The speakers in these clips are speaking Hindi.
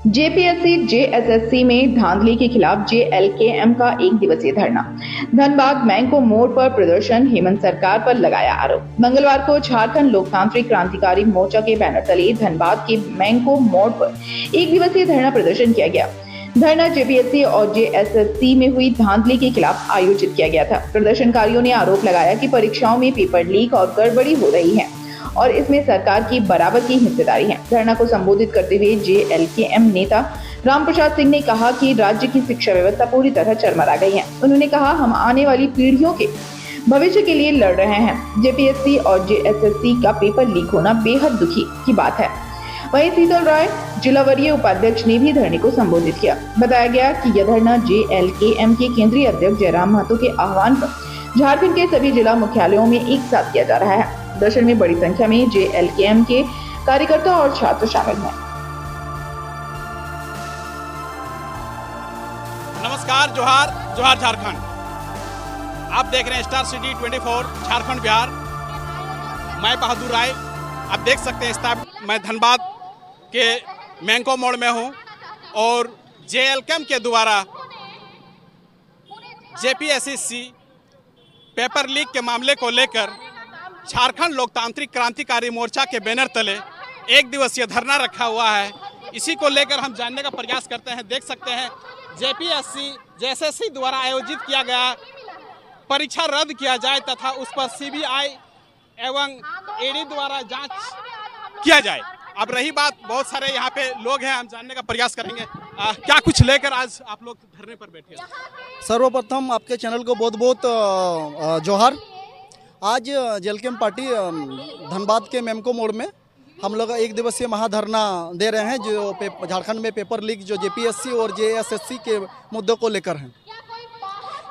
जेपीएससी जेएसएससी में धांधली के खिलाफ जेएलकेएम का एक दिवसीय धरना। धनबाद मैंको मोड़ पर प्रदर्शन, हेमंत सरकार पर लगाया आरोप। मंगलवार को झारखंड लोकतांत्रिक क्रांतिकारी मोर्चा के बैनर तले धनबाद के मैंको मोड़ पर एक दिवसीय धरना प्रदर्शन किया गया। धरना जेपीएससी और जेएसएससी में हुई धांधली के खिलाफ आयोजित किया गया था। प्रदर्शनकारियों ने आरोप लगाया कि परीक्षाओं में पेपर लीक और गड़बड़ी हो रही है और इसमें सरकार की बराबर की हिस्सेदारी है। धरना को संबोधित करते हुए जेएलकेएम नेता रामप्रसाद सिंह ने कहा कि राज्य की शिक्षा व्यवस्था पूरी तरह चरमरा गई है। उन्होंने कहा, हम आने वाली पीढ़ियों के भविष्य के लिए लड़ रहे हैं। जेपीएससी और जेएसएससी का पेपर लीक होना बेहद दुखी की बात है। वहीं शीतल राय जिला वरीय उपाध्यक्ष ने भी धरने को संबोधित किया। बताया गया कि यह धरना जेएलकेएम के केंद्रीय अध्यक्ष जयराम महतो के आह्वान पर झारखंड के सभी जिला मुख्यालयों में एक साथ किया जा रहा है। प्रदर्शन में बड़ी संख्या में जेएलकेएम के कार्यकर्ता और छात्र शामिल हैं। नमस्कार, जोहार जोहार झारखंड। आप देख रहे हैं स्टार सिटी 24 झारखंड बिहार। मैं बहादुर राय। आप देख सकते हैं मैं धनबाद के मैंको मोड़ में हूं और जेएलकेएम के द्वारा जेपीएससी पेपर लीक के मामले को लेकर झारखंड लोकतांत्रिक क्रांतिकारी मोर्चा के बैनर तले एक दिवसीय धरना रखा हुआ है। इसी को लेकर हम जानने का प्रयास करते हैं। देख सकते हैं जेपीएससी जेएसएससी द्वारा आयोजित किया गया परीक्षा रद्द किया जाए तथा उस पर सीबीआई एवं ईडी द्वारा जांच किया जाए। अब रही बात, बहुत सारे यहाँ पे लोग हैं, हम जानने का प्रयास करेंगे क्या कुछ लेकर आज आप लोग धरने पर बैठे हैं। सर्वप्रथम आपके चैनल को बहुत बहुत जोहार। आज जेएलकेएम पार्टी धनबाद के मैंको मोड़ में हम लोग एक दिवसीय महाधरना दे रहे हैं, जो झारखंड में पेपर लीक जो जेपीएससी और जेएसएससी के मुद्दों को लेकर हैं।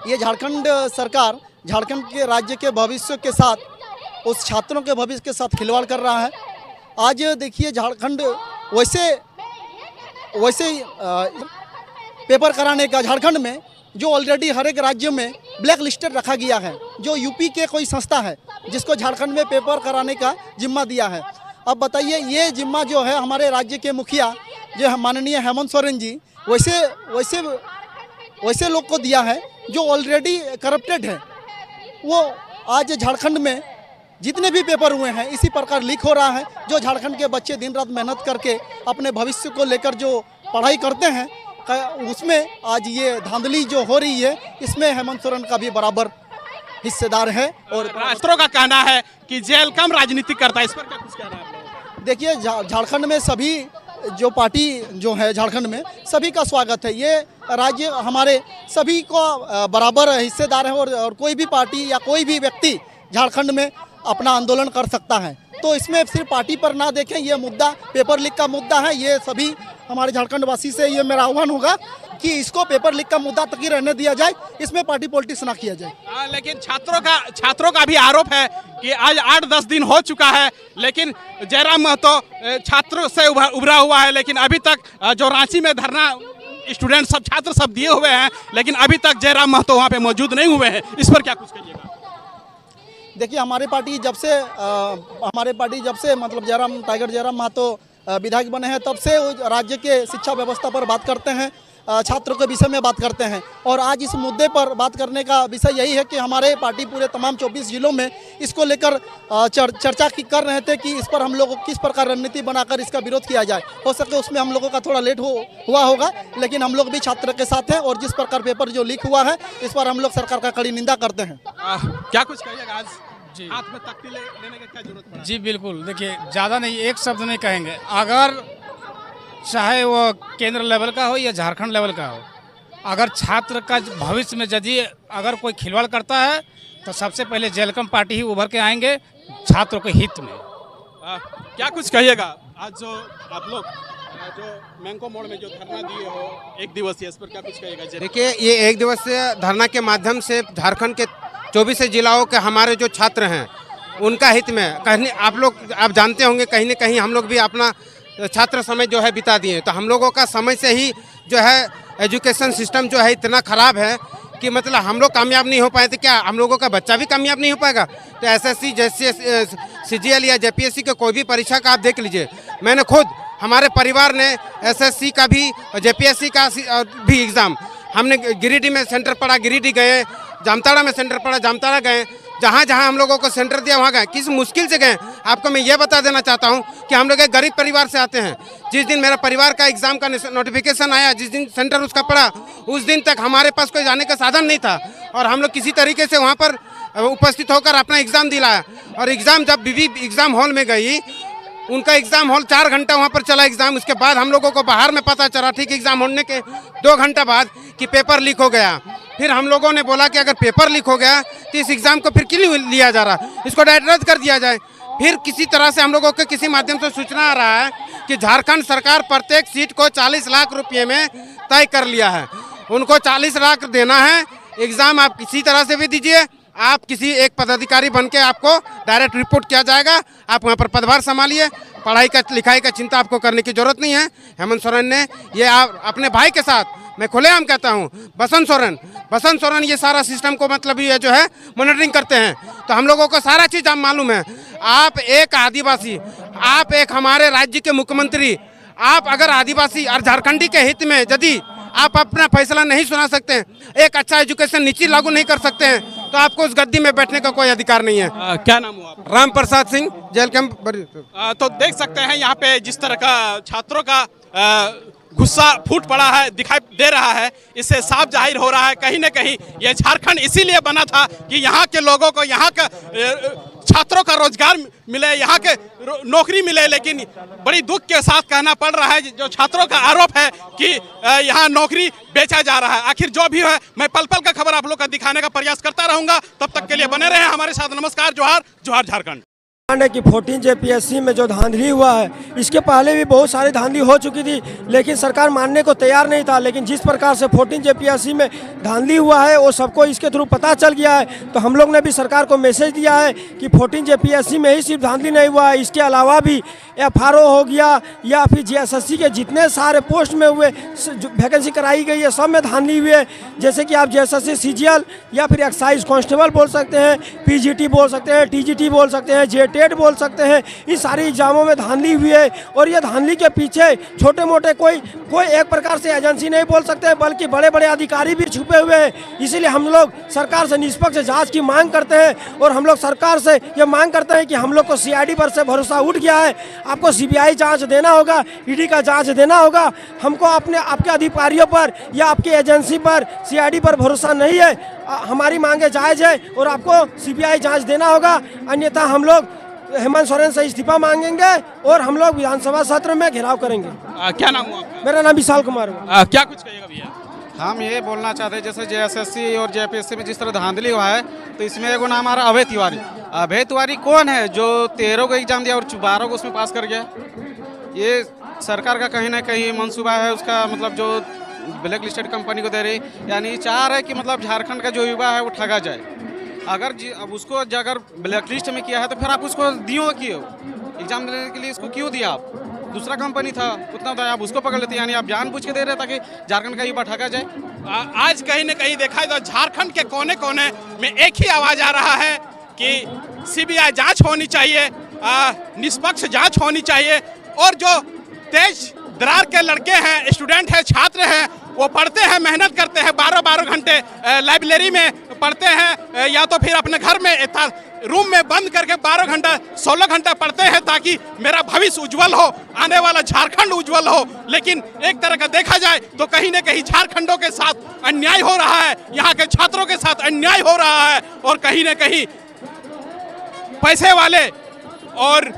ये झारखंड सरकार झारखंड के राज्य के भविष्य के साथ, उस छात्रों के भविष्य के साथ खिलवाड़ कर रहा है। आज देखिए झारखंड वैसे पेपर कराने का झारखंड में जो ऑलरेडी हर एक राज्य में ब्लैक लिस्टेड रखा गया है, जो यूपी के कोई संस्था है जिसको झारखंड में पेपर कराने का जिम्मा दिया है। अब बताइए, ये जिम्मा जो है हमारे राज्य के मुखिया जो माननीय हेमंत सोरेन जी वैसे लोग को दिया है जो ऑलरेडी करप्टेड है। वो आज झारखंड में जितने भी पेपर हुए हैं इसी प्रकार लीक हो रहा है। जो झारखंड के बच्चे दिन रात मेहनत करके अपने भविष्य को लेकर जो पढ़ाई करते हैं, उसमें आज ये धांधली जो हो रही है, इसमें हेमंत सोरेन का भी बराबर हिस्सेदार है। और राष्ट्रों का कहना है कि जेएलकेएम राजनीति करता है, इस पर क्या कुछ कहना है आप लोगों का? देखिए, झारखंड में सभी जो पार्टी जो है झारखंड में सभी का स्वागत है। ये राज्य हमारे सभी को बराबर हिस्सेदार है और कोई भी पार्टी या कोई भी व्यक्ति झारखंड में अपना आंदोलन कर सकता है। तो इसमें सिर्फ पार्टी पर ना देखें, ये मुद्दा पेपर लीक का मुद्दा है। ये सभी हमारे झारखंड वासी से ये मेरा आह्वान होगा कि इसको पेपर लीक का मुद्दा तक ही रहने दिया जाए, इसमें पार्टी पॉलिटिक्स ना किया जाए। लेकिन छात्रों का भी आरोप है कि आज 8-10 दिन हो चुका है, लेकिन जयराम महतो छात्रों से उभरा हुआ है, लेकिन अभी तक जो रांची में धरना स्टूडेंट सब छात्र सब दिए हुए हैं, लेकिन अभी तक जयराम महतो वहाँ पे मौजूद नहीं हुए हैं। इस पर क्या कुछ कहिएगा? देखिए, हमारे पार्टी जब से मतलब जयराम महतो विधायक बने हैं, तब से राज्य के शिक्षा व्यवस्था पर बात करते हैं, छात्रों के विषय में बात करते हैं। और आज इस मुद्दे पर बात करने का विषय यही है कि हमारे पार्टी पूरे तमाम 24 जिलों में इसको लेकर चर्चा कर रहे थे कि इस पर हम लोग किस प्रकार रणनीति बनाकर इसका विरोध किया जाए। हो सके उसमें हम लोगों का थोड़ा लेट हुआ होगा, लेकिन हम लोग भी छात्र के साथ हैं और जिस प्रकार पेपर जो लीक हुआ है, इस पर हम लोग सरकार का कड़ी निंदा करते हैं। क्या कुछ कहिएगा? आज जी हाथ में तख्ती लेने की क्या जरूरत पड़ा? जी बिल्कुल, देखिए ज़्यादा नहीं, एक शब्द नहीं कहेंगे। अगर चाहे वो केंद्र लेवल का हो या झारखंड लेवल का हो, अगर छात्र का भविष्य में यदि अगर कोई खिलवाड़ करता है तो सबसे पहले जेएलकेएम पार्टी ही उभर के आएंगे छात्रों के हित में। क्या कुछ कहिएगा? आज जो आप लोग जो मैंको मोड़ में जो धरना दिए हो एक दिवसीय, इस पर क्या कुछ कहिएगा? देखिए, ये एक दिवसीय धरना के माध्यम से झारखंड के 24 जिलाओं के हमारे जो छात्र हैं उनका हित में कहीं आप जानते होंगे, कहीं न कहीं हम लोग भी अपना छात्र समय जो है बिता दिए। तो हम लोगों का समय से ही जो है एजुकेशन सिस्टम जो है इतना ख़राब है कि मतलब हम लोग कामयाब नहीं हो पाए, तो क्या हम लोगों का बच्चा भी कामयाब नहीं हो पाएगा? तो एसएससी जैसे सीजीएल या जेपीएससी के कोई भी परीक्षा का आप देख लीजिए, मैंने खुद हमारे परिवार ने एसएससी का भी जेपीएससी का भी एग्ज़ाम, हमने गिरिडीह में सेंटर पड़ा, गिरिडीह गए, जामताड़ा में सेंटर पड़ा, जामताड़ा गए, जहाँ जहाँ हम लोगों को सेंटर दिया वहाँ गए। किस मुश्किल से गए, आपको मैं ये बता देना चाहता हूँ कि हम लोग एक गरीब परिवार से आते हैं। जिस दिन मेरा परिवार का एग्ज़ाम का नोटिफिकेशन आया, जिस दिन सेंटर उसका पड़ा, उस दिन तक हमारे पास कोई जाने का साधन नहीं था और हम लोग किसी तरीके से वहाँ पर उपस्थित होकर अपना एग्ज़ाम दिलाया। और एग्ज़ाम जब बीवी एग्ज़ाम हॉल में गई, उनका एग्ज़ाम हॉल 4 घंटा वहाँ पर चला एग्ज़ाम। उसके बाद हम लोगों को बाहर में पता चला, ठीक एग्ज़ाम होने के 2 घंटा बाद, कि पेपर लीक हो गया। फिर हम लोगों ने बोला कि अगर पेपर लीक हो गया तो इस एग्ज़ाम को फिर क्यों लिया जा रहा, इसको रद्द कर दिया जाए। फिर किसी तरह से हम लोगों को किसी माध्यम से सूचना आ रहा है कि झारखंड सरकार प्रत्येक सीट को 40 लाख रुपये में तय कर लिया है, उनको 40 लाख देना है। एग्ज़ाम आप किसी तरह से भी दीजिए, आप किसी एक पदाधिकारी बन के आपको डायरेक्ट रिपोर्ट किया जाएगा, आप वहाँ पर पदभार संभालिए, पढ़ाई का लिखाई का चिंता आपको करने की जरूरत नहीं है। हेमंत सोरेन ने ये अपने भाई के साथ, मैं खुलेआम कहता हूँ, बसंत सोरेन ये सारा सिस्टम को मतलब ये जो है मॉनिटरिंग करते हैं। तो हम लोगों को सारा चीज़ आप मालूम है। आप एक आदिवासी, आप एक हमारे राज्य के मुख्यमंत्री, आप अगर आदिवासी और झारखंडी के हित में यदि आप अपना फैसला नहीं सुना सकते हैं, एक अच्छा एजुकेशन नीति लागू नहीं कर सकते हैं, तो आपको उस गद्दी में बैठने का कोई अधिकार नहीं है। क्या नाम हुआ आपका? Ram Prasad Singh, jail camp. तो देख सकते हैं यहाँ पे जिस तरह का छात्रों का गुस्सा फूट पड़ा है, दिखाई दे रहा है। इससे साफ जाहिर हो रहा है कहीं न कहीं ये झारखंड इसीलिए बना था कि यहाँ के लोगों को, यहाँ का छात्रों का रोजगार मिले, यहाँ के नौकरी मिले। लेकिन बड़ी दुख के साथ कहना पड़ रहा है, जो छात्रों का आरोप है कि यहाँ नौकरी बेचा जा रहा है। आखिर जो भी है, मैं पल पल का खबर आप लोग का दिखाने का प्रयास करता रहूंगा। तब तक के लिए बने रहे हमारे साथ। नमस्कार, जोहार, जोहार झारखंड। कि 14 जेपीएससी में जो धांधली हुआ है, इसके पहले भी बहुत सारी धांधली हो चुकी थी, लेकिन सरकार मानने को तैयार नहीं था। लेकिन जिस प्रकार से 14 जेपीएससी में धांधली हुआ है वो सबको इसके थ्रू पता चल गया है। तो हम लोग ने भी सरकार को मैसेज दिया है कि 14 जेपीएससी में ही सिर्फ धांधली नहीं हुआ है, इसके अलावा भी एफआरओ हो गया या फिर जीएसएससी के जितने सारे पोस्ट में हुए वैकेंसी कराई गई है, सब में धांधली हुई है। जैसे कि आप जीएसएससी सीजीएल या फिर एक्साइज कांस्टेबल बोल सकते हैं, पीजीटी बोल सकते हैं, टीजीटी बोल सकते हैं, जेटेट बोल सकते हैं, इन सारी एग्जामों में धांधली हुई है। और ये धांधली के पीछे छोटे मोटे कोई एक प्रकार से एजेंसी नहीं बोल सकते, बल्कि बड़े बड़े अधिकारी भी छुपे हुए हैं। इसीलिए हम लोग सरकार से निष्पक्ष जांच की मांग करते हैं और हम लोग सरकार से ये मांग करते हैं कि हम लोग को सीआईडी पर से भरोसा उठ गया है, आपको सीबीआई जांच देना होगा, ईडी का जांच देना होगा। हमको आपके अधिकारियों पर या आपकी एजेंसी पर, सीआईडी पर भरोसा नहीं है। हमारी मांगे जायज़ है और आपको सीबीआई जांच देना होगा, अन्यथा हम लोग हेमंत सोरेन से इस्तीफा मांगेंगे और हम लोग विधानसभा सत्र में घेराव करेंगे। क्या नाम हुआ आपका? मेरा नाम विशाल कुमार है। क्या कुछ कहिएगा भैया? हम ये बोलना चाहते हैं, जैसे जेएसएससी और जेपीएससी में जिस तरह धांधली हुआ है, तो इसमें एगो नाम आ रहा है अभय तिवारी। अभय तिवारी कौन है जो 13 को एग्जाम दिया और 12 को उसमें पास कर गया? ये सरकार का कहीं ना कहीं मंसूबा है, उसका मतलब जो ब्लैक लिस्टेड कंपनी को दे रही, यानी चाह रहे कि मतलब झारखंड का जो युवा है वो ठगा जाए। अगर अब उसको अगर ब्लैक लिस्ट में किया है तो फिर आप उसको दियो क्यों एग्जाम देने के लिए? इसको क्यों दिया आप? दूसरा कंपनी था, उतना था, आप उसको पकड़ लेते। यानी आप जानबूझ के दे रहे ताकि झारखंड का युवा ठगा जाए। आज कहीं न कहीं देखा तो झारखंड के कोने कोने में एक ही आवाज आ रहा है कि सीबीआई जांच होनी चाहिए, निष्पक्ष जांच होनी चाहिए। और जो तेज दरार के लड़के हैं, स्टूडेंट हैं, छात्र हैं, वो पढ़ते हैं, मेहनत करते हैं, 12-12 घंटे लाइब्रेरी में पढ़ते हैं या तो फिर अपने घर में रूम में बंद करके 12 घंटा 16 घंटा पढ़ते हैं ताकि मेरा भविष्य उज्जवल हो, आने वाला झारखंड उज्जवल हो। लेकिन एक तरह का देखा जाए तो कहीं न कहीं झारखंडों के साथ अन्याय हो रहा है, यहाँ के छात्रों के साथ अन्याय हो रहा है। और कहीं न कहीं पैसे वाले और